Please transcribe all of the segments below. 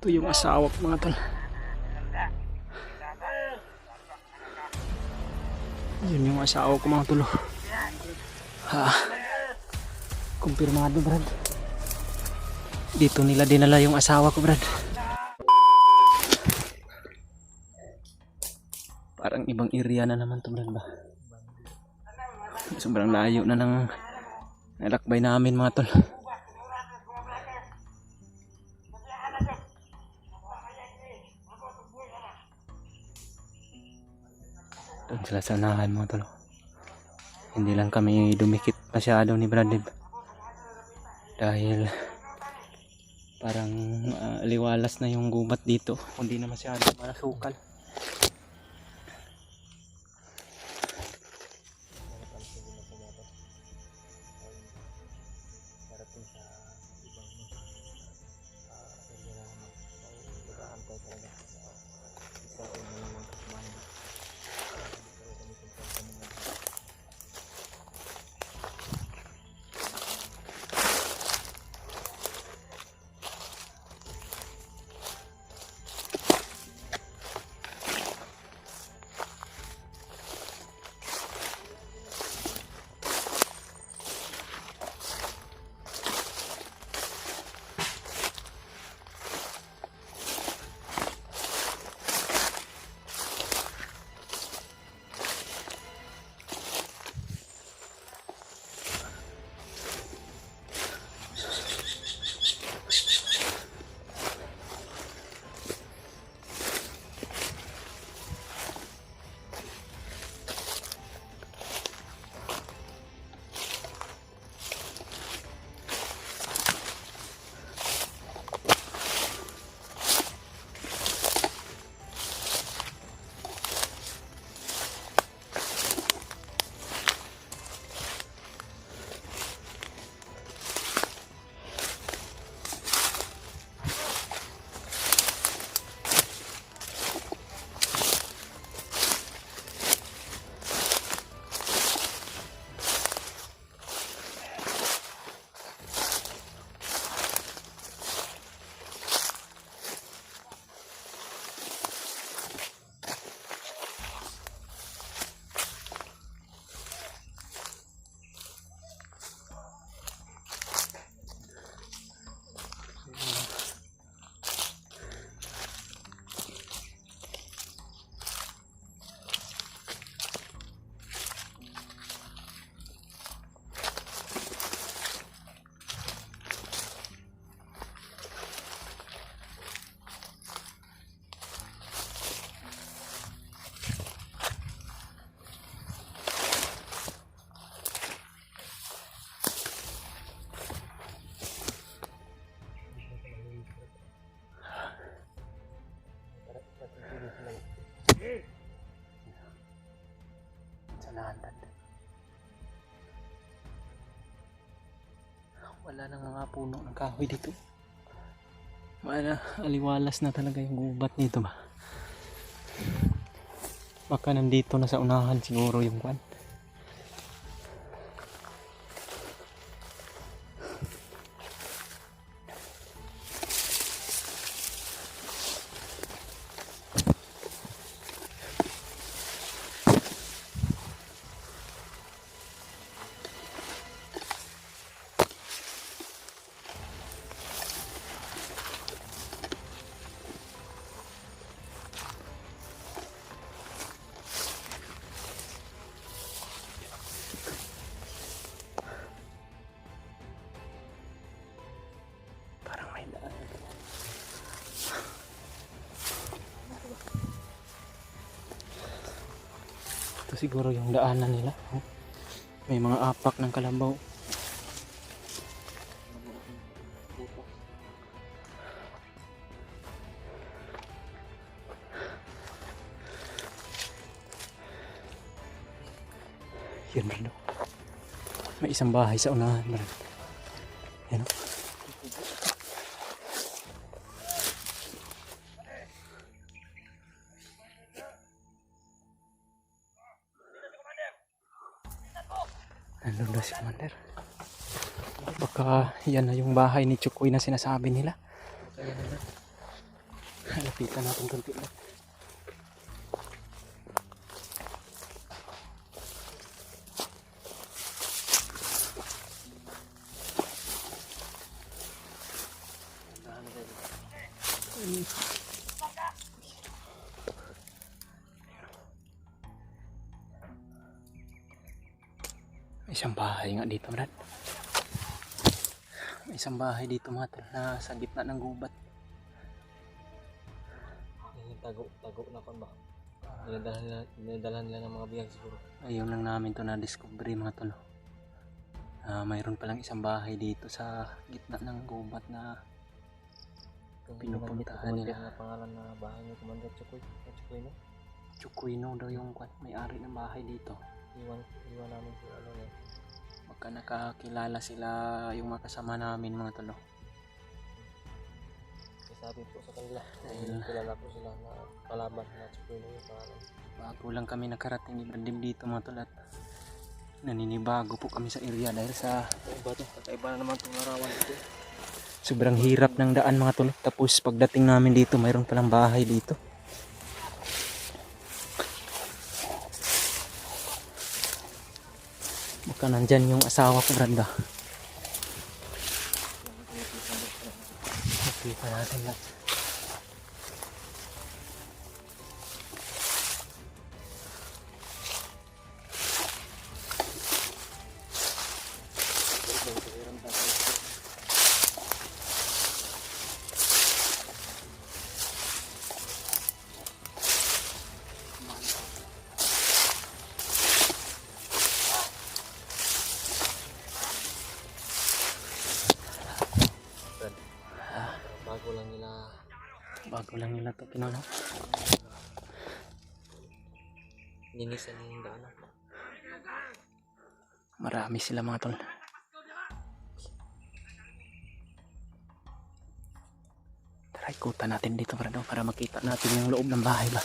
Ito yung asawa ko mga tol. Yun yung asawa ko mga tol. Ha. Kumpirmado Brad. Dito nila dinala yung asawa ko Brad. Parang ibang area na naman to Brad ba. Sobrang layo na ng nalakbay namin mga tol. Doon sila sa unahan mga tol. Hindi lang kami dumikit masyado ni Brad dahil parang liwalas na yung gubat dito, hindi na masyado masukal. Wala na nga puno ng kahoy dito. Aliwalas na talaga yung gubat nito ba. Baka nandito na sa unahan siguro yung kwan. Ito siguro yung daanan nila. May mga apak ng kalabaw. Yan bro. May isang bahay sa unahan bro. Yan o. Nandun na si Commander. Baka yan na yung bahay ni Chukoy na sinasabi nila. Lapitan natin konti lang. May isang bahay nga dito, Brad. May isang bahay dito mga tol na sa gitna ng gubat. Tago na kon ba? Dinadalhan nila ng mga biyag siguro. Ayun lang namin to na-discovery mga tol. Mayroon palang isang bahay dito sa gitna ng gubat na pinupuntahan nila. Ang pangalan na bahay ni Commander Chukoy. Chukoy no? Chukoyno daw yung may-ari ng bahay dito. Iwan namin si ano yan. Baka nakakilala sila yung makasama namin mga tol. Sabi po sa kanila. Dahil kilala po sila na kalaban na Chukoy no yung pangalan. bago lang kami nakarating Ibrahim dito mga tol at naninibago po kami sa area dahil sa Kakaiba na naman itong larawan dito. sobrang hirap ng daan mga tol. Tapos pagdating namin dito mayroon palang bahay dito. Baka nandyan yung asawa ko, Branda. Nakita natin lang. Bago lang nila to kinano. Linisan yung daan. Marami sila mga tol. Tara ikutan natin dito para makita natin yung loob ng bahay ba.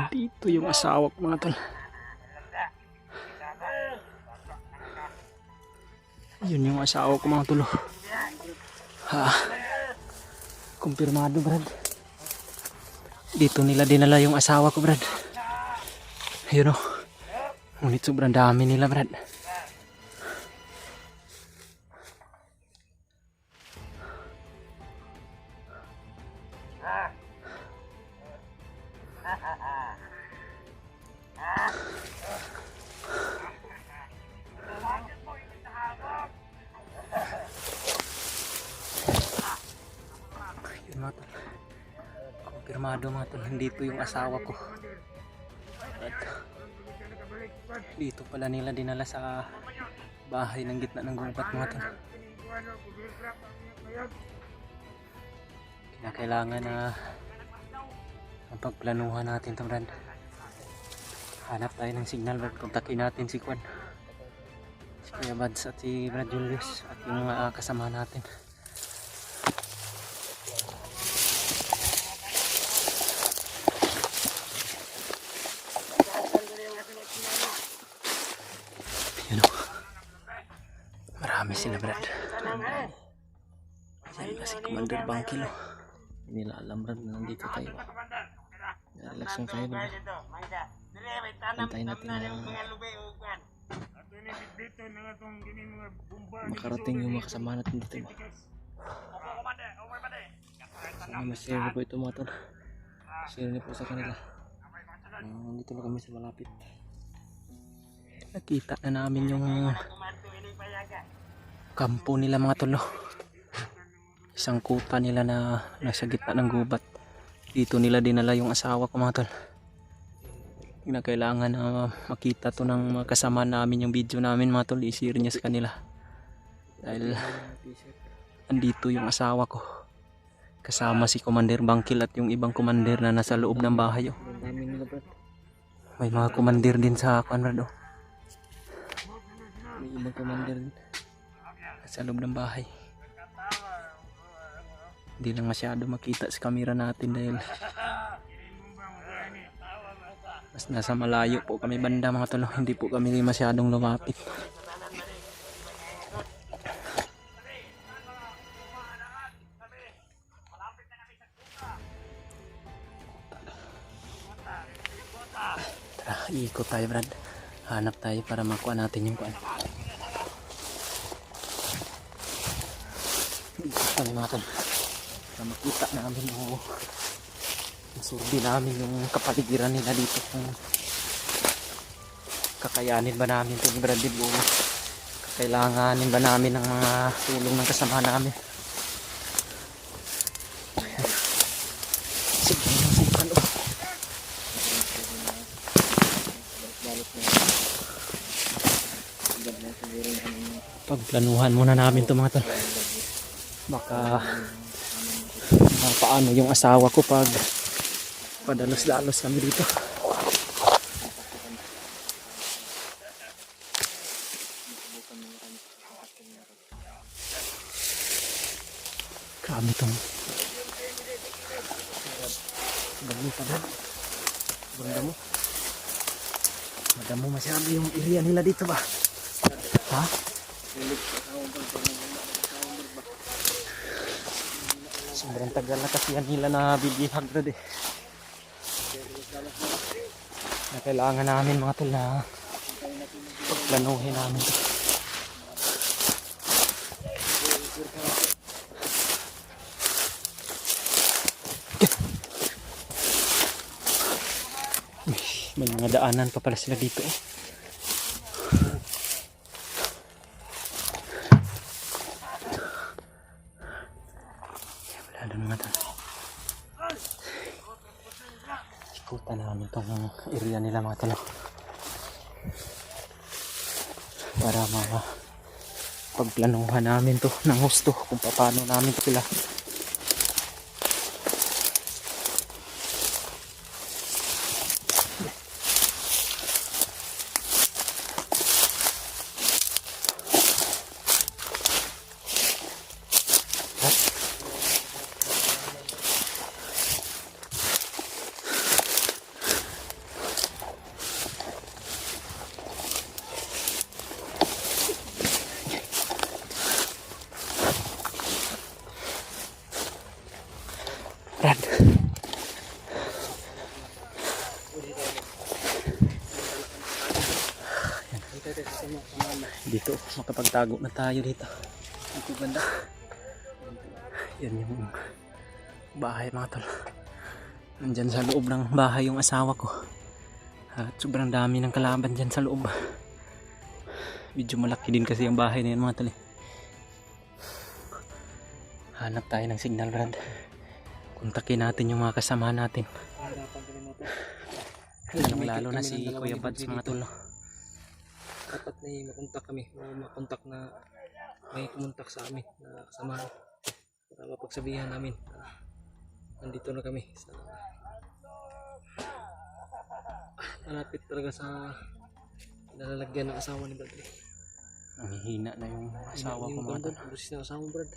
Dito yung asawa ko mga tol. Yun yung asawa ko mga tol. Kumpirmado Brad. Dito nila dinala yung asawa ko Brad. Ayun o. Ngunit sobrang dami nila Brad. Kumpirmado mga tol, dito yung asawa ko. At dito pala nila dinala sa bahay ng gitna ng gubat mga tol. Kailangan na pagplanuhan natin ito Brad. Hanap tayo ng signal Brad. Kontakin natin si Kwan, si Kuya Bads at si Brad Julius at yung kasama natin. Yun o. Marami sila Brad. Yan na si Commander Bangkilo. Hindi nila alam Brad na nandito tayo. Relax lang tayo Brad. Antayin natin na makarating yung mga kasama natin dito ba. Sana ma-share po ito mga tol. Share niyo po sa kanila. Nandito na kami sa malapit. Nakita na namin yung kampo nila mga tol, no? Isang kuta nila na nasa gitna ng gubat. Dito nila dinala yung asawa ko mga tol. Na kailangan na makita to ng mga kasama namin yung video namin mga tol, i-share niya sa kanila. Dahil andito yung asawa ko. Kasama si Commander Bangkil at yung ibang commander na nasa loob ng bahay. Oh. May mga commander din sa Conrad. Oh. May ibang commander din sa loob ng bahay. Hindi lang masyado makita sa camera natin dahil mas nasa malayo po kami banda mga tol. Hindi po kami masyadong lumapit. Tara, ikot tayo Brad. Hanap tayo para makuha natin yung kuan. Ikot tayo mga tol. Para makita namin yung masurdi namin yung kapaligiran nila dito. Kung kakayanin ba namin ito ni Brad o kailanganin ba namin ng mga tulong ng kasama namin. Pagplanuhan muna namin ito mga tol. Baka paano yung asawa ko pag padalos-dalos kami dito. Grabe itong dami pa ba? Madamo. Madamo masyado yung area nila dito ba? Ha? Sobrang tagal na kasi yan nila na bibihag Brad eh. Na kailangan namin mga tol na pagplanuhin namin ito. May mga daanan pa pala sila dito eh. Wala doon mga tol. Ikutan namin itong area nila mga tol. Para pagplanuhan namin to ng husto kung paano namin sila Brad. Dito makapagtago na tayo dito. Dito banda. Yan yung bahay mga tol. Nandyan sa loob ng bahay yung asawa ko. At sobrang dami ng kalaban dyan sa loob. Medyo malaki din kasi yung bahay na yan mga tol. Hanap tayo ng signal Brad. Kontakin natin yung mga kasama natin. Lalo na si Kuya Bads mga tol. Dapat may makontak kami. Makontak na may kumontak sa amin na kasama. Para mapagsabihan namin. Nandito na kami. Malapit talaga sa nalalagyan ng asawa ni Brad. Nanghihina na yung asawa ko mga tol. Busis ng asawa Brad.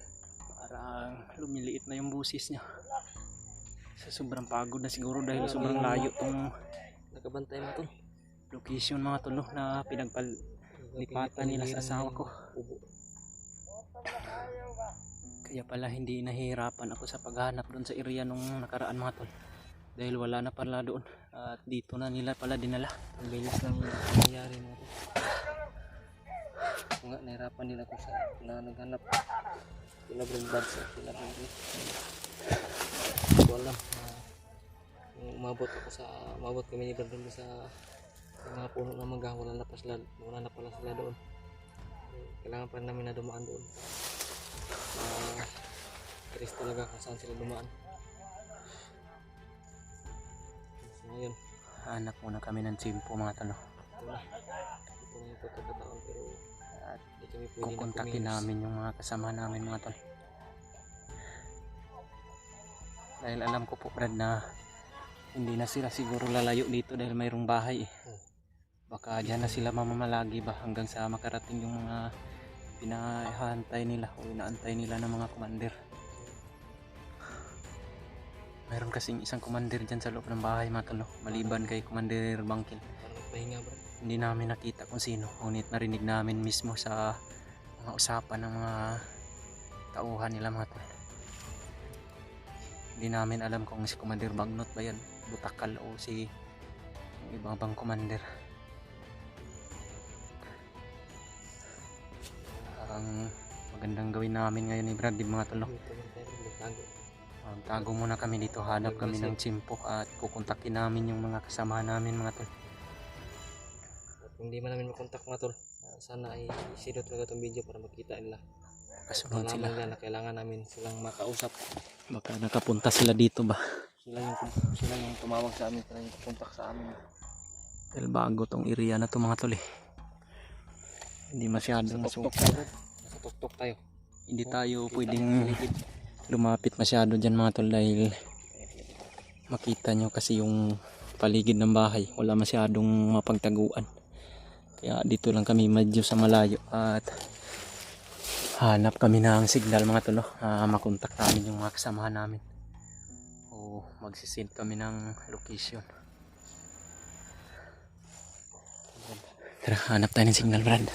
Parang lumiliit na yung busis niya. Sa sobrang pagod na siguro dahil sobrang layo tong Nakabantay mo to. location mga tol na pinagpalipatan nila sa asawa ko. Kaya pala hindi nahihirapan ako sa paghanap doon sa area nung nakaraan mga tol. Dahil wala na pala doon. At dito na nila pala dinala. Ang bilis lang nangyayari mo to. Kung nga nahirapan din ako sa naghanap. Sila Brad Bads at sila Brad. Hindi ko alam. Umabot kami ni Brad sa mga puno ng mangga. Wala na pala sila doon. kailangan pa rin namin na dumaan doon. Curious talaga kung saan sila dumaan. So ngayon, Hanap muna kami ng tsimpo mga tol. ito na yung pagkakataon, pero At hindi kami pwede na kukontakin kumilos. namin yung mga kasama namin mga tol. Dahil alam ko po Brad na hindi na sila siguro lalayo dito dahil mayroong bahay eh. Baka dyan na sila mamamalagi ba hanggang sa makarating yung mga pinahantay nila o inaantay nila ng mga commander. Mayroon kasing isang commander dyan sa loob ng bahay mga tol, maliban kay Commander Bangkil. Para magpahinga bro. Hindi namin nakita kung sino, ngunit narinig namin mismo sa mga usapan ng mga tauhan nila mga tol. Hindi namin alam kung si Commander Bagnot ba yan, Butakal o si yung ibang bang commander. Ang magandang gawin namin ngayon ni Brad, mga tol. Dito lang tayo magtago. Tago muna kami dito, hanap kami ng tsimpo at kukontakin namin yung mga kasama namin mga tol. At kung hindi man namin makontak mga tol, sana ay isidot talaga itong video para makita nila. Kasunod Malaman sila. nila na kailangan namin silang makausap. Baka nakapunta sila dito ba? Sila yung tumawag sa amin, sila yung kontak sa amin. Dahil bago tong area na to mga tol eh. Hindi masyadong Tuktok tayo bro. Nasa tuktok tayo. hindi tayo Kita pwedeng yung paligid. lumapit masyado dyan mga tol dahil makita nyo kasi yung paligid ng bahay wala masyadong mapagtaguan, kaya dito lang kami medyo sa malayo at hanap kami ng signal mga tol, makontak namin yung mga kasamahan namin o magsisend kami ng location. Tara, hanap tayo ng signal Brad.